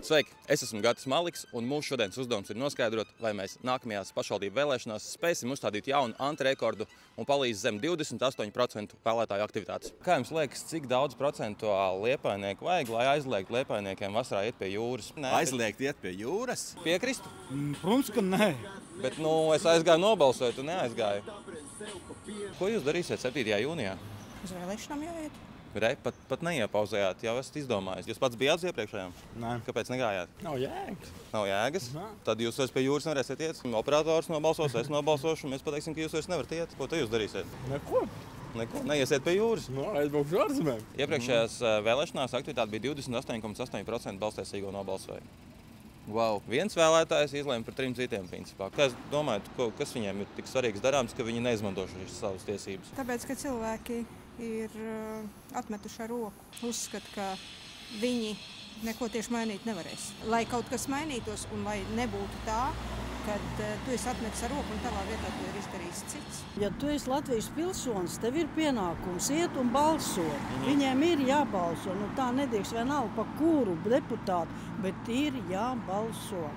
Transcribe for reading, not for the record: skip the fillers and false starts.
Sveiki, es esmu Gatis Maliks, un mūsu šodienas uzdevums ir noskaidrot, vai mēs nākamajās pašvaldību vēlēšanās spēsim uzstādīt jaunu antirekordu un palīdz zem 28% vēlētāju aktivitātes. Kā jums liekas, cik daudz procentuāli liepainieku vajag, lai aizliegtu liepainiekiem vasarā iet pie jūras? Aizliegt iet pie jūras? Piekristu? Protams, ka nē. Bet, es aizgāju nobalsot, tu neaizgāju. Ko jūs darīsiet 7. jūnijā? Uz vēlēšanām jāiet. Pat neiepauzējāt, jau esat izdomājis. Jūs pats bijāt uz iepriekšējām? Nē. Kāpēc negājāt? Nav jēgas. Nav jēgas? Nē. Tad jūs vairs pie jūras nevarēsiet iet. Operators nobalsos, es nobalsošu, un mēs pateiksim, ka jūs vairs nevarat iet. Ko te jūs darīsiet? Neko. Neko, neiesiet pie jūras. Aizbraukšu ārzemēm. Iepriekšējās vēlēšanās aktivitāte bija 28,8% balstiesīgo nobalsoja. Wow. Viens vēlētājs izlēma par 3 citiem principā. Kā jūs domājat, kas viņiem ir tik svarīgs darāms, ka viņi neizmanto šīs savas tiesības? Tāpēc, ka cilvēki ir atmetuši ar roku. Uzskata, ka viņi neko tieši mainīt nevarēs. Lai kaut kas mainītos un lai nebūtu tā, kad tu esi atmetis ar roku un tavā vietā to ir izdarījis cits. Ja tu esi Latvijas pilsonis, tev ir pienākums iet un balsot. Viņiem ir jābalso. Tā nedrīkst vienalga pa kuru deputātu, bet ir jābalso.